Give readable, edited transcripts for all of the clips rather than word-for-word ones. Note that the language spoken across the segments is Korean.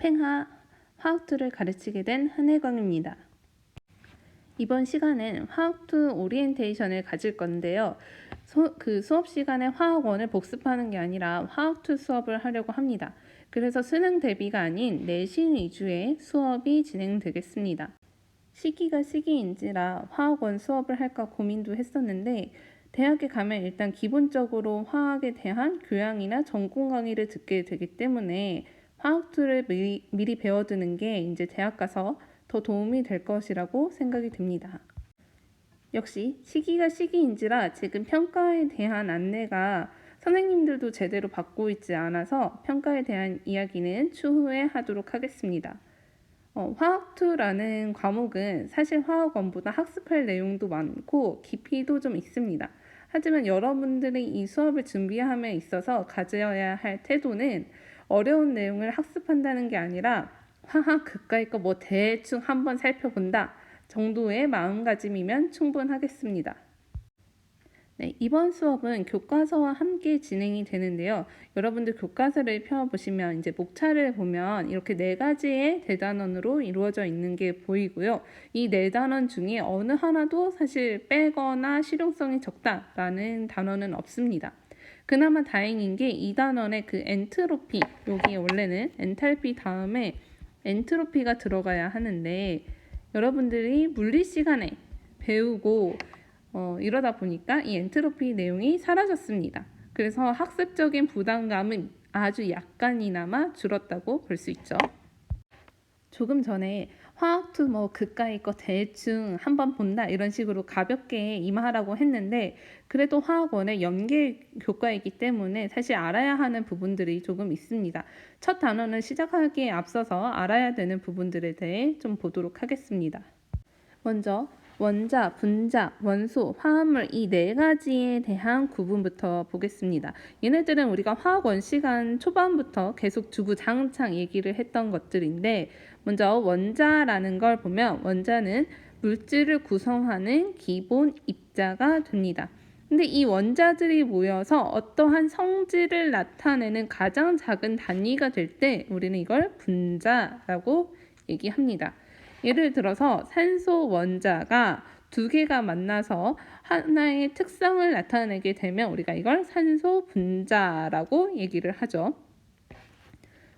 팽하 화학2를 가르치게 된 한혜광입니다. 이번 시간은 화학2 오리엔테이션을 가질 건데요. 수업 시간에 화학1을 복습하는 게 아니라 화학2 수업을 하려고 합니다. 그래서 수능 대비가 아닌 내신 위주의 수업이 진행되겠습니다. 시기가 시기인지라 화학1 수업을 할까 고민도 했었는데 대학에 가면 일단 기본적으로 화학에 대한 교양이나 전공 강의를 듣게 되기 때문에 화학2를 미리 배워두는 게 이제 대학 가서 더 도움이 될 것이라고 생각이 듭니다. 역시 시기가 시기인지라 지금 평가에 대한 안내가 선생님들도 제대로 받고 있지 않아서 평가에 대한 이야기는 추후에 하도록 하겠습니다. 화학2라는 과목은 사실 화학1보다 학습할 내용도 많고 깊이도 좀 있습니다. 하지만 여러분들이 이 수업을 준비함에 있어서 가져야 할 태도는 어려운 내용을 학습한다는 게 아니라 화학 그까이 거 뭐 대충 한번 살펴본다 정도의 마음가짐이면 충분하겠습니다. 네, 이번 수업은 교과서와 함께 진행이 되는데요. 여러분들 교과서를 펴보시면 이제 목차를 보면 이렇게 4가지의 대단원으로 이루어져 있는 게 보이고요. 이 4단원 중에 어느 하나도 사실 빼거나 실용성이 적다라는 단원은 없습니다. 그나마 다행인 게 이 단원의 그 엔트로피, 여기 원래는 엔탈피 다음에 엔트로피가 들어가야 하는데 여러분들이 물리 시간에 배우고 이러다 보니까 이 엔트로피 내용이 사라졌습니다. 그래서 학습적인 부담감은 아주 약간이나마 줄었다고 볼 수 있죠. 조금 전에 화학2 뭐 그까이 거 대충 한번 본다 이런 식으로 가볍게 임하라고 했는데 그래도 화학1의 연계 교과이기 때문에 사실 알아야 하는 부분들이 조금 있습니다. 첫 단원을 시작하기에 앞서서 알아야 되는 부분들에 대해 좀 보도록 하겠습니다. 먼저 원자, 분자, 원소, 화합물 이 4가지에 대한 구분부터 보겠습니다. 얘네들은 우리가 화학1 시간 초반부터 계속 주구장창 얘기를 했던 것들인데 먼저 원자라는 걸 보면 원자는 물질을 구성하는 기본 입자가 됩니다. 근데 이 원자들이 모여서 어떠한 성질을 나타내는 가장 작은 단위가 될 때 우리는 이걸 분자라고 얘기합니다. 예를 들어서 산소 원자가 2개가 만나서 하나의 특성을 나타내게 되면 우리가 이걸 산소 분자라고 얘기를 하죠.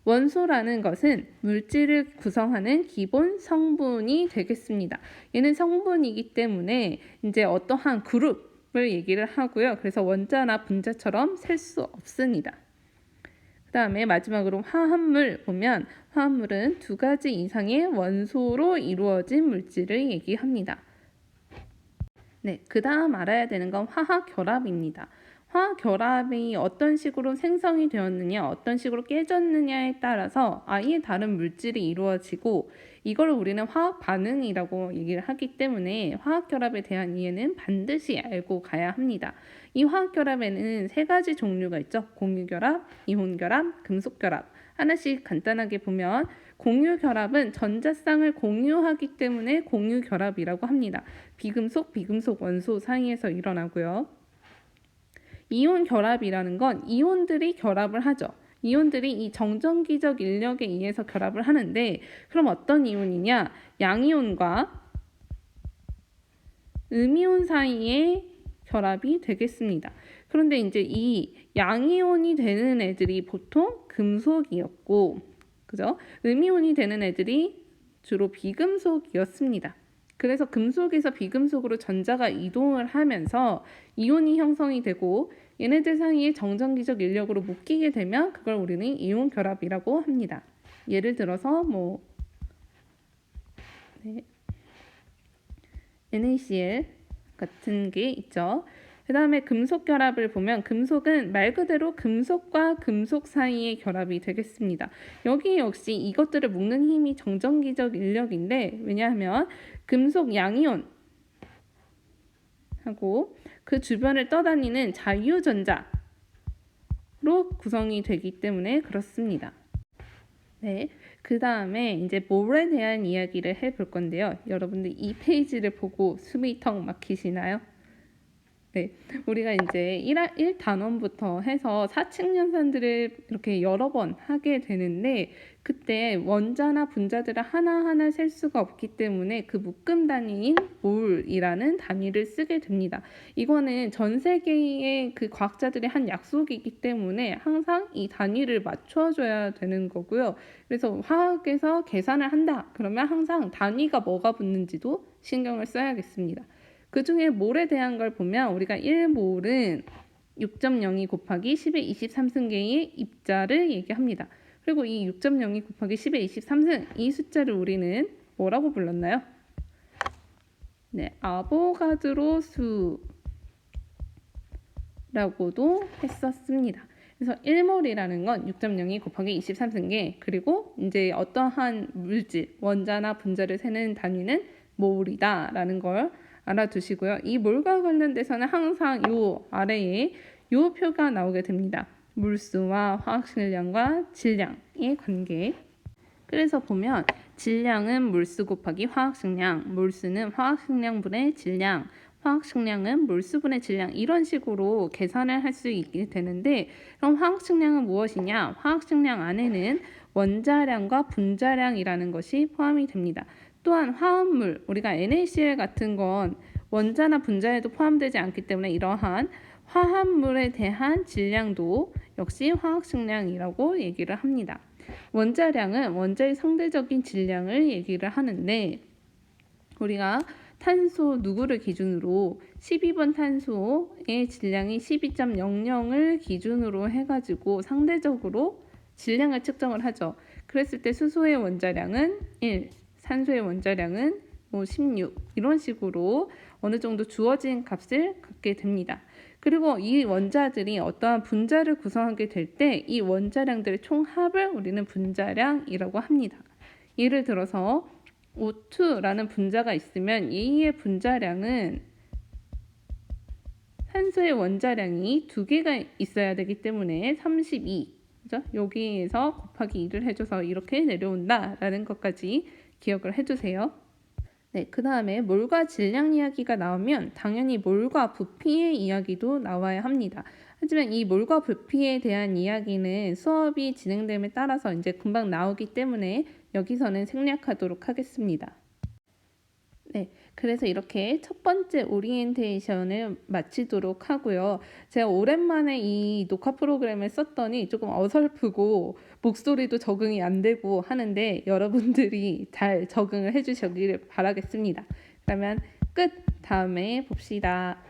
원소라는 것은 물질을 구성하는 기본 성분이 되겠습니다. 얘는 성분이기 때문에 이제 어떠한 그룹을 얘기를 하고요. 그래서 원자나 분자처럼 셀 수 없습니다. 그 다음에 마지막으로 화합물 보면 화합물은 2가지 이상의 원소로 이루어진 물질을 얘기합니다. 네, 그 다음 알아야 되는 건 화학결합입니다. 화학결합이 어떤 식으로 생성이 되었느냐, 어떤 식으로 깨졌느냐에 따라서 아예 다른 물질이 이루어지고 이걸 우리는 화학반응이라고 얘기를 하기 때문에 화학결합에 대한 이해는 반드시 알고 가야 합니다. 이 화학결합에는 3가지 종류가 있죠. 공유결합, 이온결합, 금속결합. 하나씩 간단하게 보면 공유결합은 전자쌍을 공유하기 때문에 공유결합이라고 합니다. 비금속 원소 사이에서 일어나고요. 이온 결합이라는 건 이온들이 결합을 하죠. 이온들이 이 정전기적 인력에 의해서 결합을 하는데 그럼 어떤 이온이냐? 양이온과 음이온 사이의 결합이 되겠습니다. 그런데 이제 이 양이온이 되는 애들이 보통 금속이었고, 그죠? 음이온이 되는 애들이 주로 비금속이었습니다. 그래서 금속에서 비금속으로 전자가 이동을 하면서 이온이 형성이 되고 얘네들 사이에 정전기적 인력으로 묶이게 되면 그걸 우리는 이온 결합이라고 합니다. 예를 들어서 NaCl 같은 게 있죠. 그 다음에 금속 결합을 보면 금속은 말 그대로 금속과 금속 사이의 결합이 되겠습니다. 여기 역시 이것들을 묶는 힘이 정전기적 인력인데 왜냐하면 금속 양이온 하고 그 주변을 떠다니는 자유전자로 구성이 되기 때문에 그렇습니다. 네, 그 다음에 이제 몰에 대한 이야기를 해볼 건데요. 여러분들 이 페이지를 보고 숨이 턱 막히시나요? 네, 우리가 이제 1단원부터 해서 사칙연산들을 이렇게 여러 번 하게 되는데 그때 원자나 분자들을 하나하나 셀 수가 없기 때문에 그 묶음 단위인 몰이라는 단위를 쓰게 됩니다. 이거는 전 세계의 그 과학자들이 한 약속이기 때문에 항상 이 단위를 맞춰줘야 되는 거고요. 그래서 화학에서 계산을 한다. 그러면 항상 단위가 뭐가 붙는지도 신경을 써야겠습니다. 그 중에 몰에 대한 걸 보면 우리가 1몰은 6.02 곱하기 10의 23승계의 입자를 얘기합니다. 그리고 이 6.02 곱하기 10의 23승 이 숫자를 우리는 뭐라고 불렀나요? 네, 아보가드로 수라고도 했었습니다. 그래서 1몰이라는 건 6.02 곱하기 23승계 그리고 이제 어떠한 물질, 원자나 분자를 세는 단위는 몰이다 라는 걸 알아두시고요. 이 몰과 관련돼서는 항상 요 아래에 요 표가 나오게 됩니다. 물수와 화학식량과 질량의 관계. 그래서 보면 질량은 물수 곱하기 화학식량, 물수는 화학식량분의 질량, 화학식량은 물수분의 질량 이런 식으로 계산을 할 수 있게 되는데 그럼 화학식량은 무엇이냐? 화학식량 안에는 원자량과 분자량이라는 것이 포함이 됩니다. 또한 화합물, 우리가 NaCl 같은 건 원자나 분자에도 포함되지 않기 때문에 이러한 화합물에 대한 질량도 역시 화학식량이라고 얘기를 합니다. 원자량은 원자의 상대적인 질량을 얘기를 하는데 우리가 탄소 누구를 기준으로 12번 탄소의 질량이 12.00을 기준으로 해가지고 상대적으로 질량을 측정을 하죠. 그랬을 때 수소의 원자량은 1, 산소의 원자량은 16 이런 식으로 어느 정도 주어진 값을 갖게 됩니다. 그리고 이 원자들이 어떠한 분자를 구성하게 될 때 이 원자량들의 총합을 우리는 분자량이라고 합니다. 예를 들어서 O2라는 분자가 있으면 얘의 분자량은 산소의 원자량이 2개가 있어야 되기 때문에 32 그죠? 여기에서 곱하기 2를 해줘서 이렇게 내려온다라는 것까지 기억을 해주세요. 네, 그 다음에 몰과 질량 이야기가 나오면 당연히 몰과 부피의 이야기도 나와야 합니다. 하지만 이 몰과 부피에 대한 이야기는 수업이 진행됨에 따라서 이제 금방 나오기 때문에 여기서는 생략하도록 하겠습니다. 네, 그래서 이렇게 첫 번째 오리엔테이션을 마치도록 하고요. 제가 오랜만에 이 녹화 프로그램을 썼더니 조금 어설프고 목소리도 적응이 안 되고 하는데 여러분들이 잘 적응을 해주시기를 바라겠습니다. 그러면 끝! 다음에 봅시다.